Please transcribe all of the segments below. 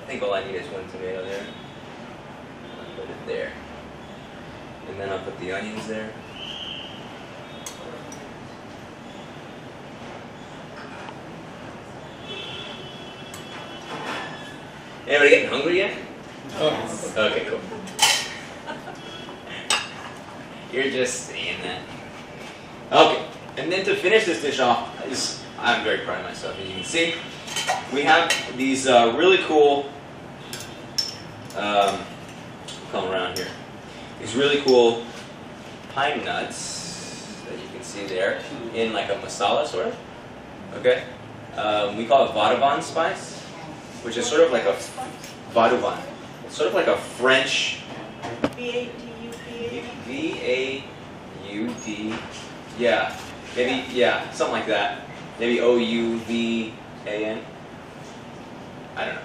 think all I need is one tomato there. I'll put it there. And then I'll put the onions there. Anybody getting hungry yet? Oh. Okay, cool. You're just saying that. Okay, and then to finish this dish off, I'm very proud of myself. As you can see, we have these really cool, come around here, these really cool pine nuts that you can see there in like a masala sort of. Okay, we call it Vadavan spice, which is sort of like a Vadavan. It's sort of like a French. V-A-U-D. Yeah, maybe, yeah, something like that. Maybe O-U-V-A-N. I don't know.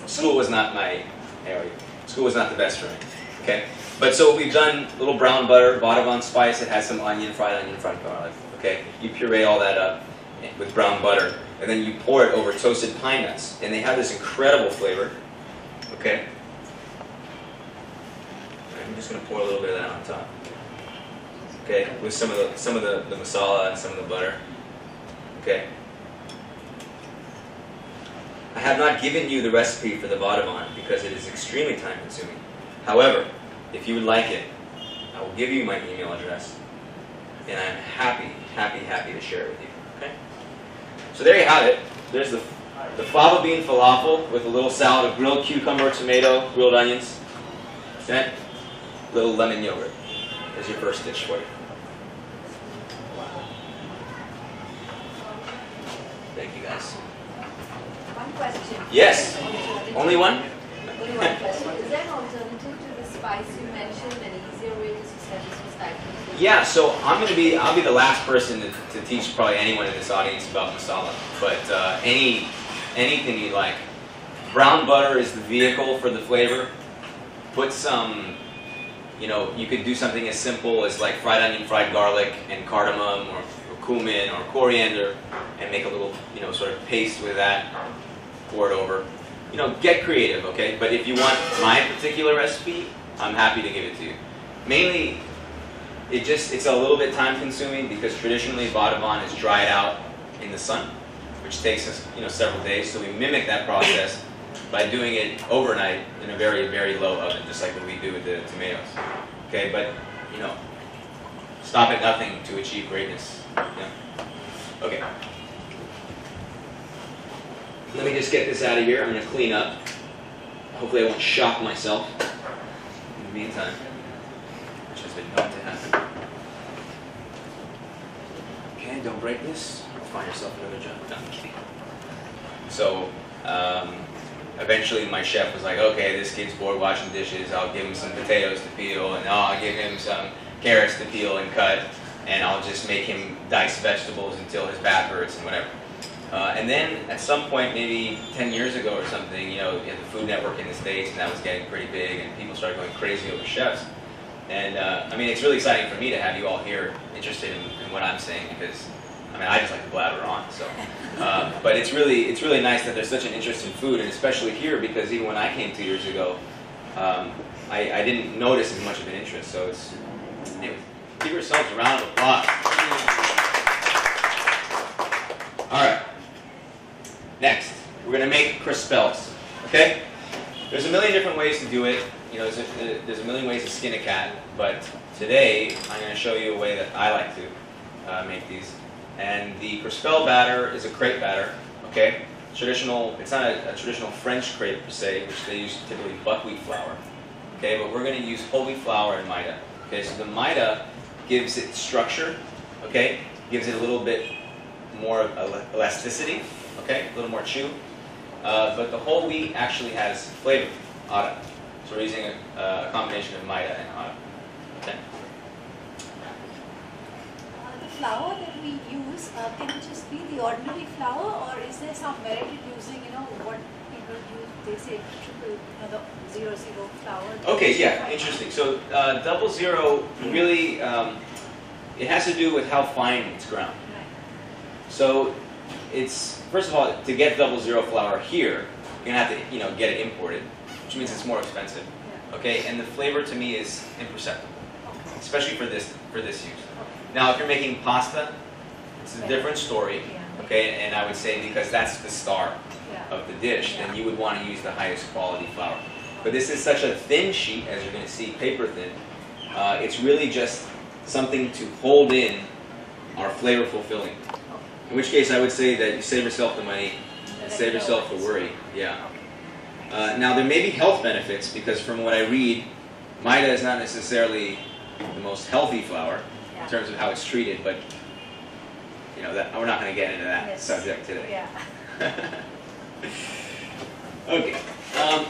School was not my area. School was not the best for me. Okay? But so we've done little brown butter, Vadavan spice. It has some fried onion, fried garlic. Okay? You puree all that up with brown butter, and then you pour it over toasted pine nuts. And they have this incredible flavor. Okay? I'm just going to pour a little bit of that on top. Okay, with some of the masala and some of the butter. Okay. I have not given you the recipe for the Vadavan because it is extremely time consuming. However, if you would like it, I will give you my email address, and I'm happy to share it with you. Okay. So there you have it. There's the fava bean falafel with a little salad of grilled cucumber, tomato, grilled onions. Okay. Little lemon yogurt. There's your first dish for you. Thank you, guys. One question. Yes. Only one? Only one question. Is there an alternative to the spice you mentioned, an easier way to set this for style? Yeah, so I'll be the last person to teach probably anyone in this audience about masala. But anything you like. Brown butter is the vehicle for the flavor. Put some, you could do something as simple as like fried onion, fried garlic, and cardamom, or cumin, or coriander, and make a little, sort of paste with that. Pour it over. Get creative, okay? But if you want my particular recipe, I'm happy to give it to you. Mainly, it's a little bit time consuming because traditionally Vadavan is dried out in the sun, which takes us, several days. So we mimic that process by doing it overnight in a very, very low oven, just like what we do with the tomatoes. Okay, but stop at nothing to achieve greatness. Yeah. Okay. Let me just get this out of here. I'm going to clean up. Hopefully I won't shock myself in the meantime, which has been known to happen. Okay, don't break this. Find yourself another job. No, I'm kidding. So, eventually my chef was like, okay, this kid's bored washing dishes. I'll give him some potatoes to peel, and I'll give him some carrots to peel and cut, and I'll just make him dice vegetables until his back hurts and whatever. And then at some point, maybe 10 years ago or something, you had the Food Network in the States, and that was getting pretty big, and people started going crazy over chefs. And it's really exciting for me to have you all here interested in what I'm saying, because I just like to blabber on. So, but it's really nice that there's such an interest in food, and especially here, because even when I came 2 years ago, I didn't notice as much of an interest. So anyway, give yourselves a round of applause. All right. Next, we're going to make crispels. Okay? There's a million different ways to do it. There's a million ways to skin a cat, but today I'm going to show you a way that I like to make these. And the crispel batter is a crepe batter. Okay? Traditional. It's not a traditional French crepe per se, which they use typically buckwheat flour. Okay, but we're going to use whole wheat flour and maida. Okay, so the maida gives it structure. Okay, gives it a little bit more elasticity. Okay, a little more chew. But the whole wheat actually has flavor, ara. So we're using a combination of maida and ara. Okay. The flour that we use, can it just be the ordinary flour, or is there some merit in using, what people use? They say triple, the 00 flour. Okay, yeah, interesting. So 00 really, it has to do with how fine it's ground. Right. So it's, first of all, to get 00 flour here, you're gonna have to get it imported, which means it's more expensive. Okay, and the flavor to me is imperceptible, especially for this use. Now, if you're making pasta, it's a different story. Okay, and I would say because that's the star of the dish, then you would want to use the highest quality flour. But this is such a thin sheet, as you're going to see, paper thin. It's really just something to hold in our flavorful filling. In which case, I would say that you save yourself the money, and save yourself the worry. Yeah. Now, there may be health benefits because from what I read, Maida is not necessarily the most healthy flour in terms of how it's treated, but we're not going to get into that subject today. Okay.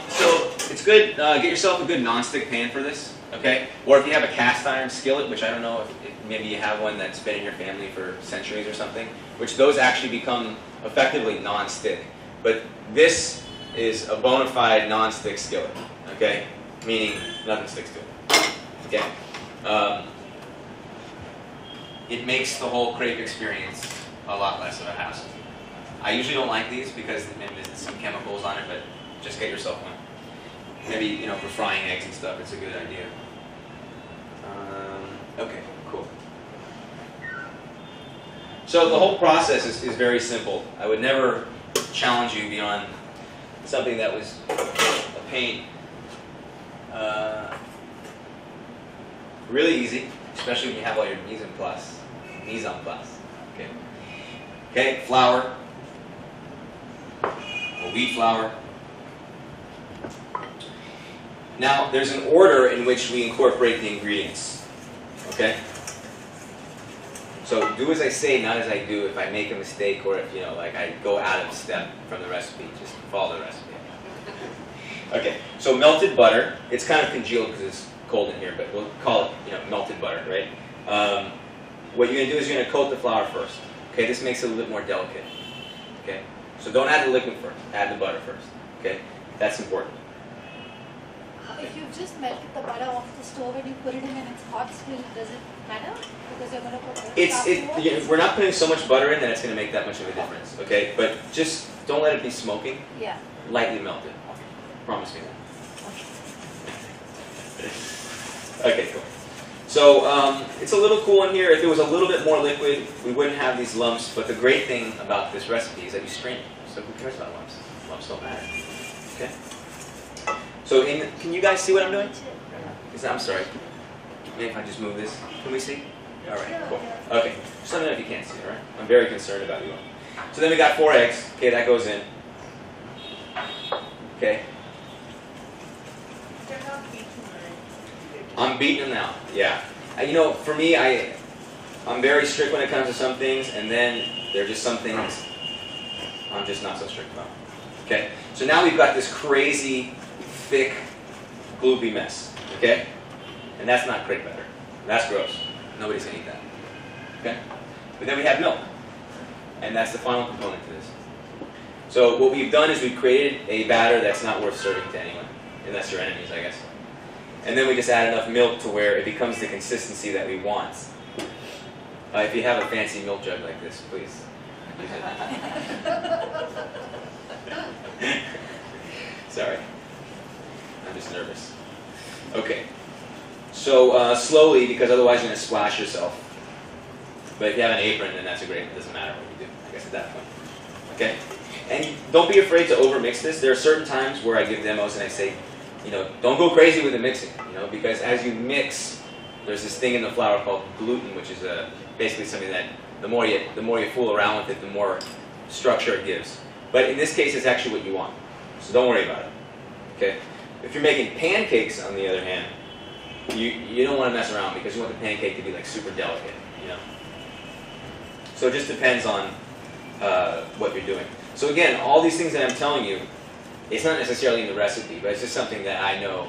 So it's good. Get yourself a good non-stick pan for this. Okay. Or if you have a cast iron skillet, which I don't know if maybe you have one that's been in your family for centuries or something, which those actually become effectively non-stick. But this is a bona fide non-stick skillet. Okay. Meaning nothing sticks to it. Okay. It makes the whole crepe experience a lot less of a hassle. I usually don't like these because there's some chemicals on it, but just get yourself one. Maybe, for frying eggs and stuff, it's a good idea. Okay, cool. So the whole process is very simple. I would never challenge you beyond something that was a pain. Really easy, especially when you have all your mise en place. Okay. Okay, flour. Wheat flour. Now, there's an order in which we incorporate the ingredients. Okay? So do as I say, not as I do. If I make a mistake or if, I go out of step from the recipe, just follow the recipe. Okay, so melted butter. It's kind of congealed because it's cold in here, but we'll call it, melted butter, right? What you're going to do is you're going to coat the flour first. Okay, this makes it a little bit more delicate. Okay? So don't add the liquid first. Add the butter first. Okay? That's important. If you just melted the butter off the stove and you put it in and it's hot still, does it matter? Because you're going to put we're not putting so much butter in that it's going to make that much of a difference. Okay? But just don't let it be smoking. Yeah. Lightly melted. Promise me that. Okay, cool. So it's a little cool in here. If it was a little bit more liquid, we wouldn't have these lumps. But the great thing about this recipe is that you strain it. So who cares about lumps? Lumps don't matter. Okay. So can you guys see what I'm doing? I'm sorry. Maybe if I just move this, can we see? All right. Cool. Okay. Just let me know if you can't see. All right. I'm very concerned about you all. So then we got 4 eggs. Okay, that goes in. Okay. I'm beating them now. Yeah. For me, I'm very strict when it comes to some things, and then there are just some things I'm just not so strict about. Okay? So now we've got this crazy, thick, gloopy mess. Okay? And that's not crepe batter. That's gross. Nobody's going to eat that. Okay? But then we have milk. And that's the final component to this. So what we've done is we've created a batter that's not worth serving to anyone. Unless you're enemies, I guess. And then we just add enough milk to where it becomes the consistency that we want. If you have a fancy milk jug like this, please use it. Sorry. I'm just nervous. Okay. So slowly, because otherwise you're going to splash yourself. But if you have an apron, then that's great. It doesn't matter what you do, I guess, at that point. Okay? And don't be afraid to overmix this. There are certain times where I give demos and I say, don't go crazy with the mixing, because as you mix, there's this thing in the flour called gluten, which is basically something that the more you fool around with it, the more structure it gives. But in this case, it's actually what you want. So don't worry about it. Okay? If you're making pancakes, on the other hand, you don't want to mess around because you want the pancake to be like super delicate, So it just depends on what you're doing. So again, all these things that I'm telling you, it's not necessarily in the recipe, but it's just something that I know,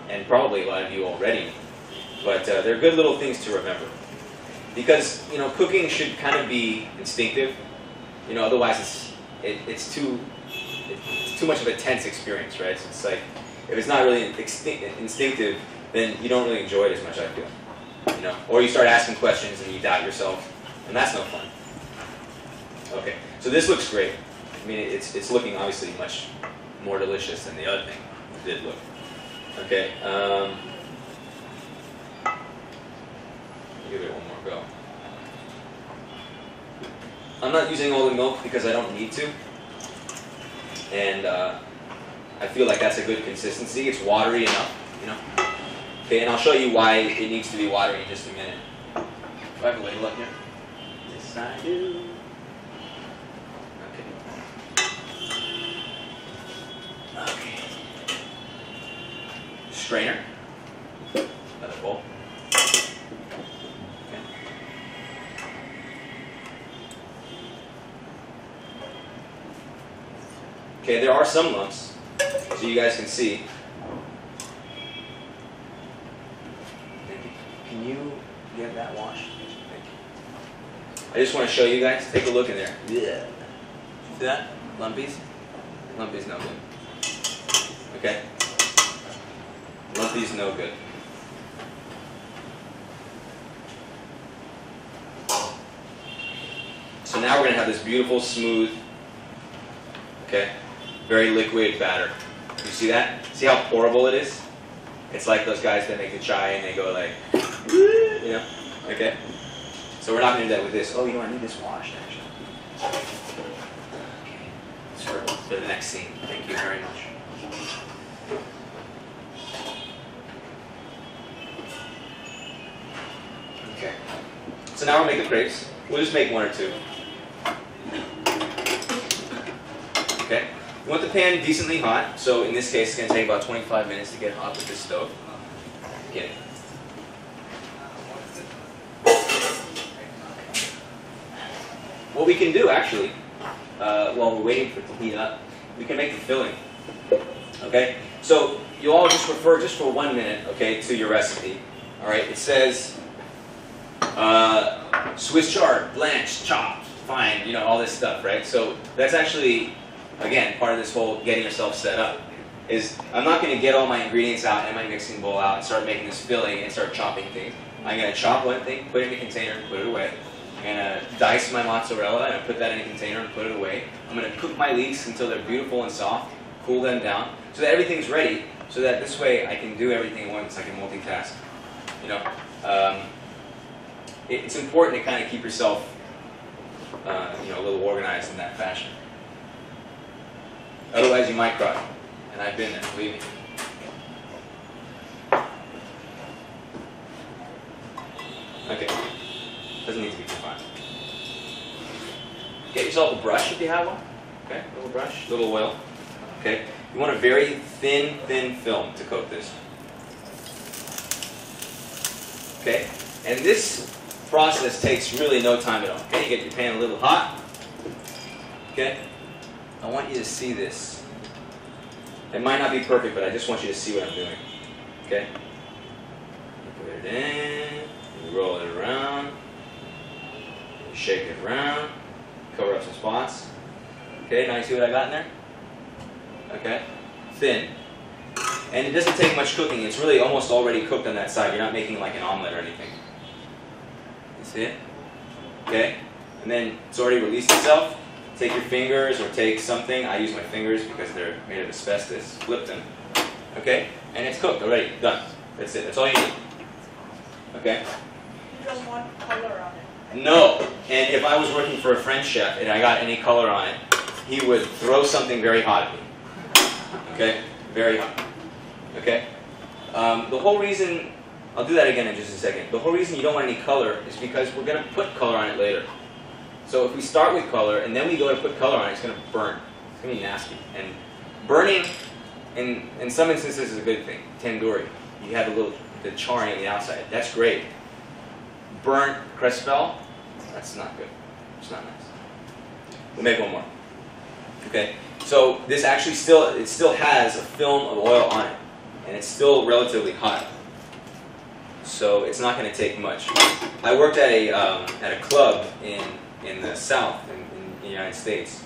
and probably a lot of you already know. But they're good little things to remember. Because, cooking should kind of be instinctive. Otherwise it's too much of a tense experience, right? So it's like, if it's not really instinctive, then you don't really enjoy it as much, I feel. Or you start asking questions and you doubt yourself, and that's no fun. Okay, so this looks great. I mean, it's looking obviously much more delicious than the other thing did look. Okay, give it one more go. I'm not using all the milk because I don't need to, and I feel like that's a good consistency. It's watery enough, you know. Okay, and I'll show you why it needs to be watery in just a minute. Do I have a ladle up here? Yes, I do. Okay. Strainer. Another bowl. Okay. Okay, there are some lumps, so you guys can see. Can you get that washed? Thank you. I just want to show you guys. Take a look in there. Yeah. See that? Lumpies? Lumpy's no good. Okay? Lumpy's no good. So now we're going to have this beautiful, smooth, okay, very liquid batter. You see that? See how pourable it is? It's like those guys that make the chai and they go like, you know, okay? So we're not going to do that with this. Oh, you know, I need this washed, actually. Okay. For the next scene. Thank you very much. Okay. So now we'll make the crepes. We'll just make one or two. Okay. You want the pan decently hot. So in this case, it's going to take about 25 minutes to get hot with this stove. Okay. What we can do, actually, while we're waiting for it to heat up, we can make the filling. Okay? So you all just refer, just for 1 minute, okay, to your recipe. All right? It says Swiss chard, blanched, chopped, fine, you know, all this stuff, right? So that's actually, again, part of this whole getting yourself set up. Is I'm not going to get all my ingredients out and my mixing bowl out and start making this filling and start chopping things. I'm going to chop one thing, put it in a container, put it away. I'm going to dice my mozzarella and put that in a container and put it away. I'm going to cook my leeks until they're beautiful and soft, cool them down, so that everything's ready, so that this way I can do everything at once. I can multitask. You know, it's important to kind of keep yourself, you know, a little organized in that fashion. Otherwise, you might cry. And I've been there, believe me. Okay. Doesn't need to be too fine. Get yourself a brush if you have one. Okay, a little brush, a little oil. Okay. You want a very thin film to coat this. Okay. And this process takes really no time at all. Okay, you get your pan a little hot. Okay. I want you to see this. It might not be perfect, but I just want you to see what I'm doing. Okay? You put it in, you roll it around, you shake it around, cover up some spots. Okay, now you see what I got in there? Okay? Thin. And it doesn't take much cooking. It's really almost already cooked on that side. You're not making like an omelet or anything. You see it? Okay? And then it's already released itself. Take your fingers or take something. I use my fingers because they're made of asbestos. Flip them. Okay? And it's cooked already. Done. That's it. That's all you need. Okay? You don't want color on it. No. And if I was working for a French chef and I got any color on it, he would throw something very hot at me. Okay? Very hot. Okay? The whole reason, I'll do that again in just a second. The whole reason you don't want any color is because we're going to put color on it later. So if we start with color and then we go to put color on it, it's going to burn. It's going to be nasty. And burning, in some instances, is a good thing. Tandoori. You have the charring on the outside. That's great. Burnt crespel, that's not good. It's not nice. We'll make one more. Okay. So this actually still has a film of oil on it, and it's still relatively hot. So it's not going to take much. I worked at a club in the South, in the United States,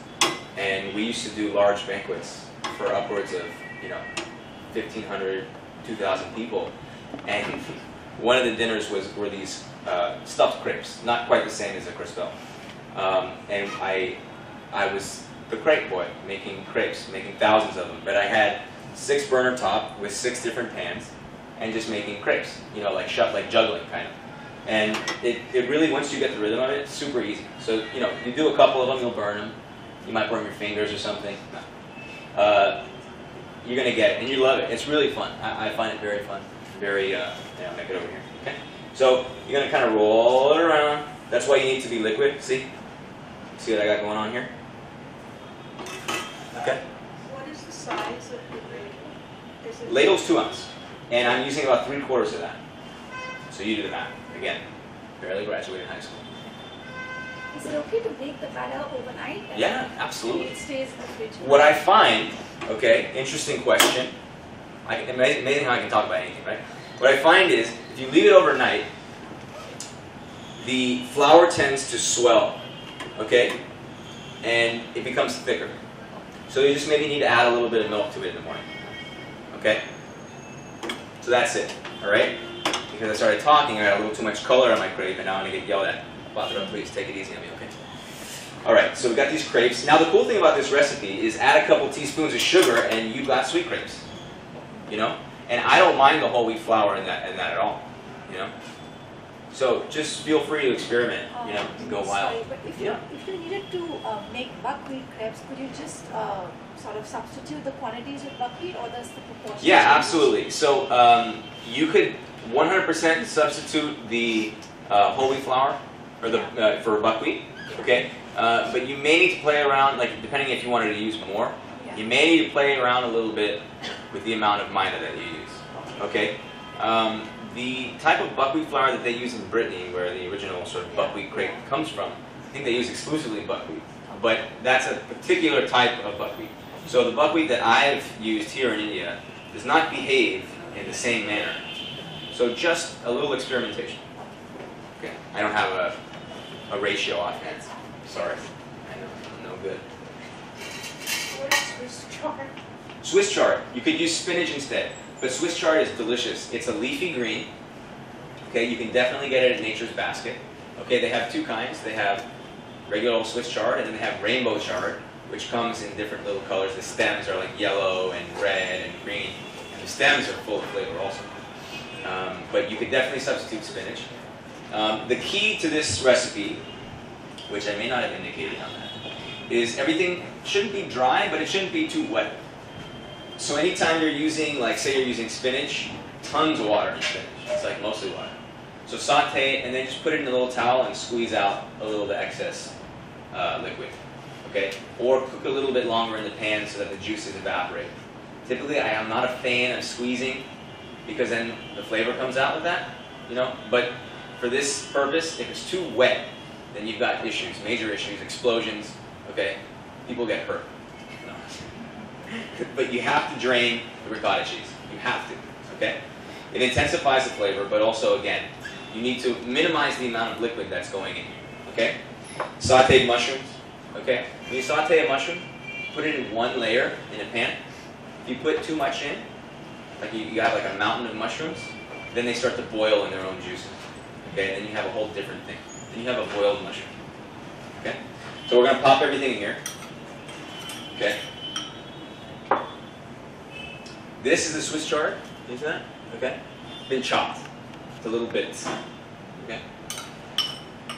and we used to do large banquets for upwards of 1,500, 2,000 people, and one of the dinners were these stuffed crepes, not quite the same as a crespel, and I was the crepe boy, making crepes, making thousands of them. But I had 6 burner top with 6 different pans, and just making crepes. You know, like juggling kind of. And it really, once you get the rhythm of it, it's super easy. So you know, you do a couple of them, you'll burn them. You might burn your fingers or something. You're gonna get it, and you love it. It's really fun. I find it very fun. Very. Yeah, I'll make it over here. Okay. So you're gonna kind of roll it around. That's why you need to be liquid. See what I got going on here? Okay. What is the size of the ladle? Is it Ladle's 2 ounce, and I'm using about 3/4 of that. So you do the math. Again, barely graduated high school. Is it okay to bake the batter overnight? And Yeah, absolutely. It stays in the fridge. What I find, okay, interesting question. Amazing how I can talk about anything, right? What I find is, if you leave it overnight, the flour tends to swell, okay? And it becomes thicker. So you just maybe need to add a little bit of milk to it in the morning, okay? So that's it, all right? Because I started talking, I got a little too much color on my crepe, and now I'm going to get yelled at. Father, please take it easy on me, okay? All right, so we got these crepes. Now the cool thing about this recipe is add a couple teaspoons of sugar, and you got sweet crepes. You know, and I don't mind the whole wheat flour in that at all. You know, so just feel free to experiment. You know, and go wild. Sorry, but if you needed to make buckwheat crepes, could you just sort of substitute the quantities with buckwheat, or does the proportion? Yeah, change? absolutely. So you could 100% substitute the whole wheat flour or the for buckwheat. Okay, but you may need to play around, like depending if you wanted to use more. Yeah. You may need to play around a little bit with the amount of maida that you use. Okay, the type of buckwheat flour that they use in Brittany, where the original sort of buckwheat crepe comes from, I think they use exclusively buckwheat. But that's a particular type of buckwheat. So the buckwheat that I've used here in India does not behave in the same manner. So just a little experimentation. Okay, I don't have a ratio offhand. Sorry, I know, I'm no good. What is Swiss chard? Swiss chard. You could use spinach instead, but Swiss chard is delicious. It's a leafy green. Okay, you can definitely get it at Nature's Basket. Okay, they have 2 kinds. They have regular old Swiss chard, and then they have rainbow chard, which comes in different little colors. The stems are like yellow and red and green, and the stems are full of flavor also. But you could definitely substitute spinach. The key to this recipe, which I may not have indicated on that, is everything shouldn't be dry, but it shouldn't be too wet. So anytime you're using, like say you're using spinach, tons of water in spinach. It's like mostly water. So saute it, and then just put it in a little towel and squeeze out a little of the excess liquid. Okay? Or cook a little bit longer in the pan so that the juices evaporate. Typically, I am not a fan of squeezing because then the flavor comes out with that, you know. But for this purpose, if it's too wet, then you've got issues, major issues, explosions. Okay? People get hurt. No. But you have to drain the ricotta cheese. You have to. Okay? It intensifies the flavor, but also, again, you need to minimize the amount of liquid that's going in. Okay? Sauteed mushrooms. Okay? When you saute a mushroom, put it in one layer in a pan. If you put too much in, like you have like a mountain of mushrooms, then they start to boil in their own juices. Okay? And then you have a whole different thing. Then you have a boiled mushroom. Okay? So we're going to pop everything in here. Okay? This is the Swiss chard. You see that? Okay? Been chopped to little bits. Okay?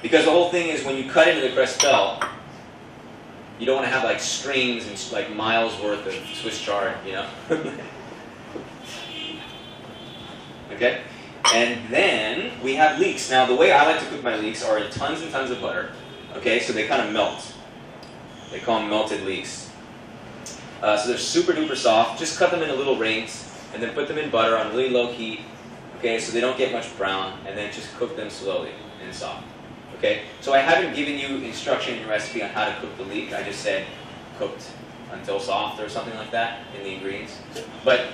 Because the whole thing is when you cut into the crespel, you don't want to have like strings and like miles worth of Swiss chard, you know? Okay? And then we have leeks. Now the way I like to cook my leeks are in tons and tons of butter. Okay? So they kind of melt. They call them melted leeks. So they're super duper soft. Just cut them into little rings and then put them in butter on really low heat. Okay, so they don't get much brown, and then just cook them slowly and soft. Okay, so I haven't given you instruction in your recipe on how to cook the leek. I just said cooked until soft or something like that in the ingredients. But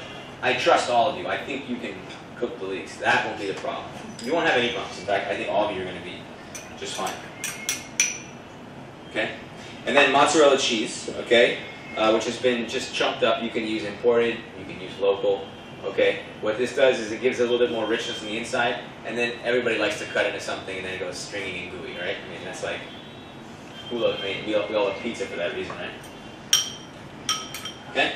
I trust all of you. I think you can cook the leeks. That won't be the problem. You won't have any problems. In fact, I think all of you are going to be just fine. Okay, and then mozzarella cheese. Okay. Which has been just chunked up. You can use imported, you can use local. Okay, what this does is it gives it a little bit more richness on the inside, and then everybody likes to cut into something, and then it goes stringy and gooey, right? I mean, that's like, we all have pizza for that reason, right? Okay?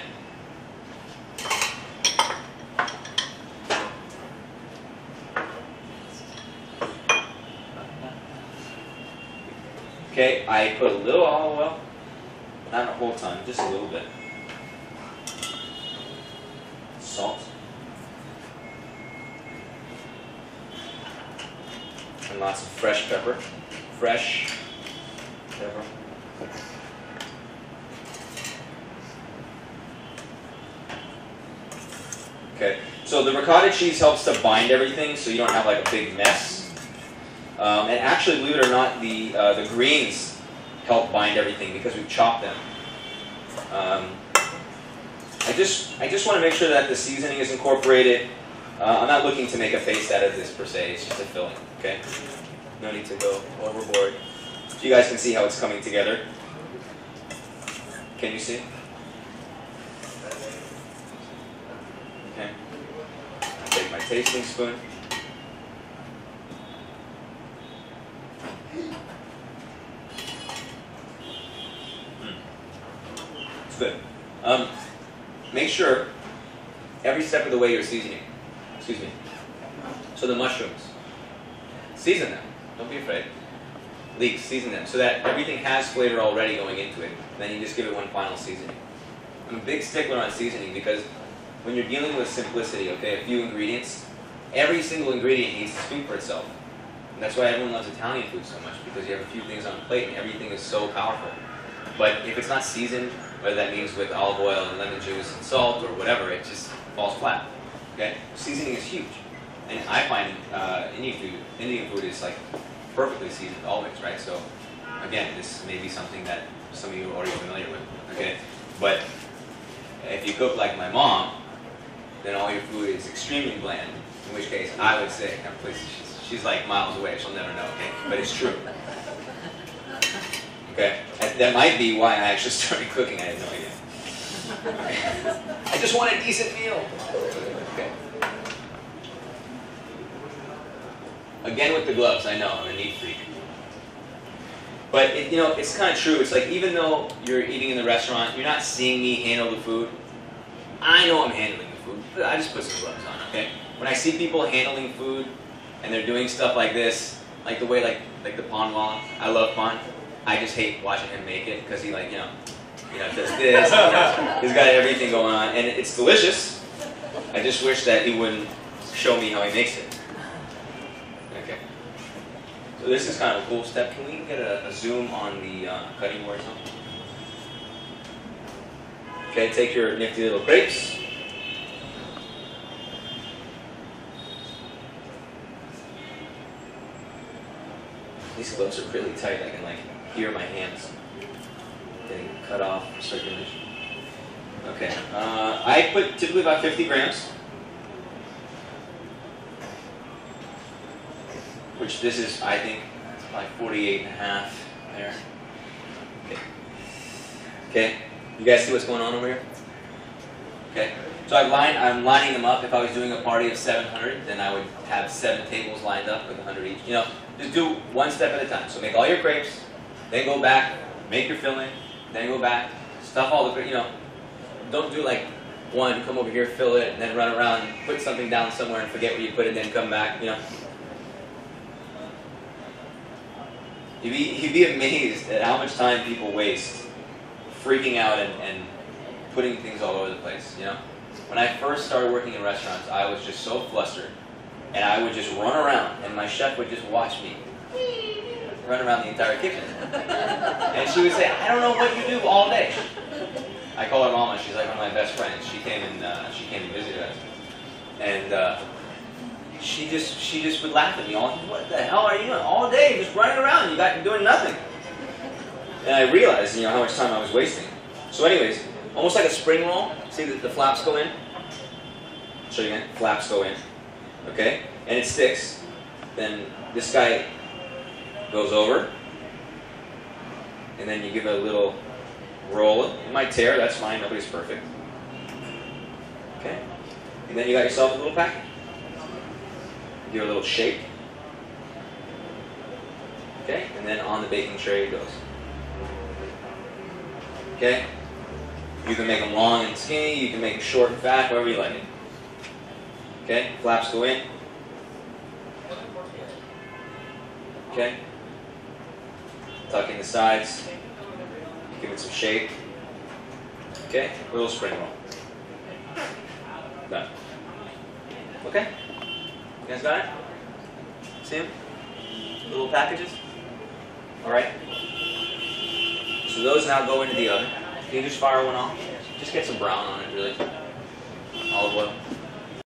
Okay, I put a little olive oil, not a whole ton, just a little bit. Salt. And lots of fresh pepper. Fresh pepper. Okay, so the ricotta cheese helps to bind everything so you don't have like a big mess. And actually, believe it or not, the greens help bind everything because we've chopped them. I just want to make sure that the seasoning is incorporated. I'm not looking to make a paste out of this per se, it's just a filling, okay? No need to go overboard. So you guys can see how it's coming together. Can you see? Okay. I'll take my tasting spoon. It's good. Make sure every step of the way you're seasoning. Excuse me. So the mushrooms, season them. Don't be afraid. Leeks, season them so that everything has flavor already going into it. Then you just give it one final seasoning. I'm a big stickler on seasoning because when you're dealing with simplicity, okay, a few ingredients, every single ingredient needs to speak for itself. And that's why everyone loves Italian food so much, because you have a few things on a plate and everything is so powerful. But if it's not seasoned, whether that means with olive oil and lemon juice and salt or whatever, it just falls flat. Okay? Seasoning is huge. And I find Indian food is like perfectly seasoned always, right? So again, this may be something that some of you are already familiar with. Okay? But if you cook like my mom, then all your food is extremely bland. In which case, I would say, please, she's like miles away, she'll never know, okay? But it's true. Okay? That might be why I actually started cooking, I had no idea. I just want a decent meal. Okay. Again with the gloves, I know, I'm a neat freak. But, it's kind of true. It's like, even though you're eating in the restaurant, you're not seeing me handle the food. I know I'm handling the food, but I just put some gloves on, okay? When I see people handling food, and they're doing stuff like this, like the way, like the Pan Wala, I love Pan. I just hate watching him make it, because he does this, he's got everything going on, and it's delicious. I just wish that he wouldn't show me how he makes it. Okay. So this is kind of a cool step. Can we get a zoom on the cutting board or something? Okay, take your nifty little crepes. These gloves are really tight. I can hear my hands getting cut off for circulation. Okay, I put typically about 50 grams. Which this is, I think, like 48 and a half there. Okay. Okay, you guys see what's going on over here? Okay, so I'm lining them up. If I was doing a party of 700, then I would have 7 tables lined up with 100 each. Just do one step at a time. So make all your crepes, then go back, make your filling, then go back, stuff all the, don't do like one, come over here, fill it, and then run around, put something down somewhere and forget where you put it, then come back, You'd be amazed at how much time people waste freaking out and putting things all over the place, When I first started working in restaurants, I was just so flustered. And I would just run around, and my chef would just watch me run around the entire kitchen. And she would say, I don't know what you do all day. I call her Mama. She's like one of my best friends. She came and visited us. And she just would laugh at me. What the hell are you doing all day? Just running around. You're doing nothing. And I realized, how much time I was wasting. So anyways, almost like a spring roll. See that the flaps go in? Show you again. Flaps go in. Okay? And it sticks. Then this guy goes over. And then you give it a little roll. It might tear. That's fine. Nobody's perfect. Okay? And then you got yourself a little packet. Give it a little shake. Okay? And then on the baking tray it goes. Okay? You can make them long and skinny, you can make them short and fat, however you like it. Okay, flaps go in. Okay. Tuck in the sides. Give it some shape. Okay, little spring roll. Done. Okay? You guys got it? See them? Little packages? Alright. So those now go into the oven. Can you just fire one off? Just get some brown on it, really. Olive oil.